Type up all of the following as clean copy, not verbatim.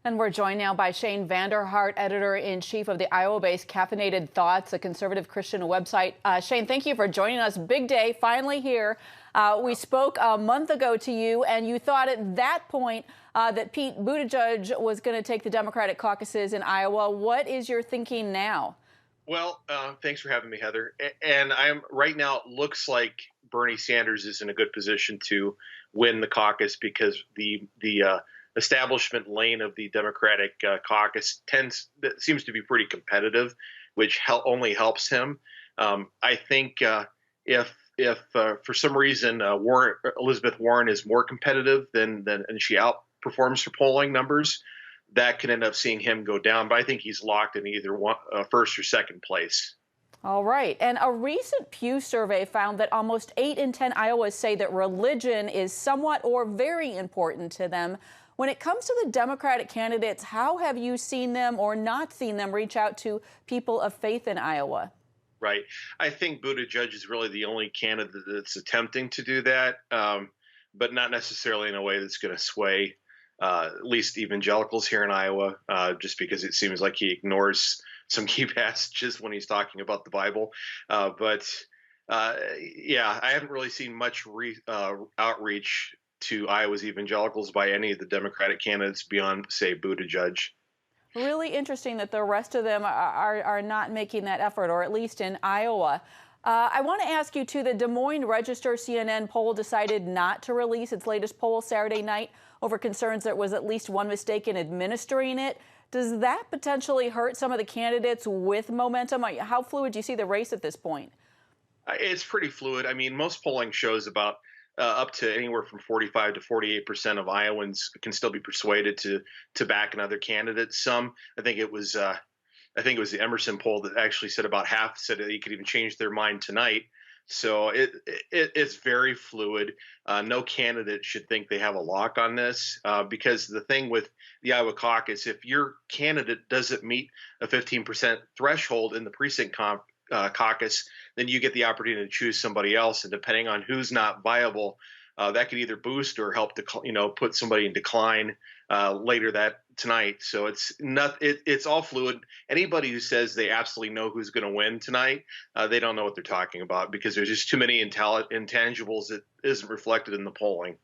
And we're joined now by Vander Hart, editor-in-chief of the Iowa-based Caffeinated Thoughts, a conservative Christian website. Shane, thank you for joining us. Big day, finally here. We spoke a month ago to you, and you thought at that point that Pete Buttigieg was going to take the Democratic caucuses in Iowa. What is your thinking now? Well, thanks for having me, Heather. And I'm right now. It looks like Bernie Sanders is in a good position to win the caucus because the establishment lane of the Democratic caucus seems to be pretty competitive, which only helps him. I think if for some reason Elizabeth Warren is more competitive and she outperforms her polling numbers, that could end up seeing him go down. But I think he's locked in either first or second place. All right. And a recent Pew survey found that almost 8 in 10 Iowans say that religion is somewhat or very important to them. When it comes to the Democratic candidates, how have you seen them or not seen them reach out to people of faith in Iowa? Right. I think Buttigieg is really the only candidate that's attempting to do that, but not necessarily in a way that's going to sway at least evangelicals here in Iowa, just because it seems like he ignores some key passages when he's talking about the Bible. Yeah, I haven't really seen much outreach to Iowa's evangelicals by any of the Democratic candidates beyond, say, Buttigieg. Really interesting that the rest of them are not making that effort, or at least in Iowa. I want to ask you, too, the Des Moines Register CNN poll decided not to release its latest poll Saturday night over concerns there was at least one mistake in administering it. Does that potentially hurt some of the candidates with momentum? How fluid do you see the race at this point? It's pretty fluid. I mean, most polling shows about up to anywhere from 45 to 48% of Iowans can still be persuaded to back another candidate. Some, I think it was the Emerson poll that actually said about half said that they could even change their mind tonight. So it's very fluid. No candidate should think they have a lock on this because the thing with the Iowa caucus, if your candidate doesn't meet a 15% threshold in the precinct caucus, then you get the opportunity to choose somebody else. And depending on who's not viable, that could either boost or help to put somebody in decline later tonight. So it's all fluid. Anybody who says they absolutely know who's going to win tonight, they don't know what they're talking about because there's just too many intangibles that isn't reflected in the polling.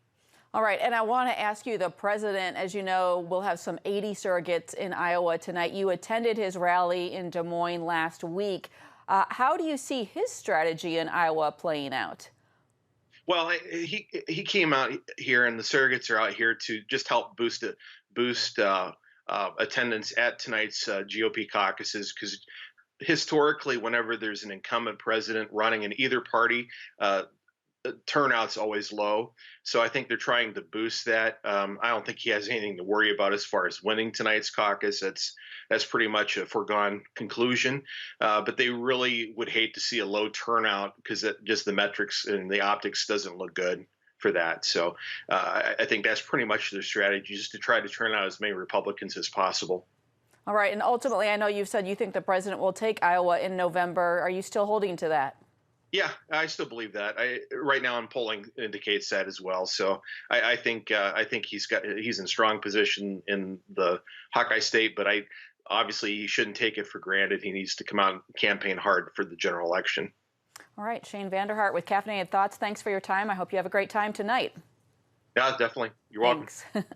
All right, and I want to ask you, the president, as you know, will have some 80 surrogates in Iowa tonight. You attended his rally in Des Moines last week. How do you see his strategy in Iowa playing out? Well, he came out here, and the surrogates are out here to just help boost attendance at tonight's GOP caucuses, because historically, whenever there's an incumbent president running in either party, turnout's always low. So I think they're trying to boost that. I don't think he has anything to worry about as far as winning tonight's caucus. That's pretty much a foregone conclusion. But they really would hate to see a low turnout because just the metrics and the optics doesn't look good for that. So I think that's pretty much their strategy, just to try to turn out as many Republicans as possible. All right. And ultimately, I know you've said you think the president will take Iowa in November. Are you still holding to that? Yeah, I still believe that. Right now, polling indicates that as well. So I think he's in strong position in the Hawkeye State, but obviously he shouldn't take it for granted. He needs to come out and campaign hard for the general election. All right, Vander Hart with Caffeinated Thoughts. Thanks for your time. I hope you have a great time tonight. Yeah, definitely. You're welcome. Thanks.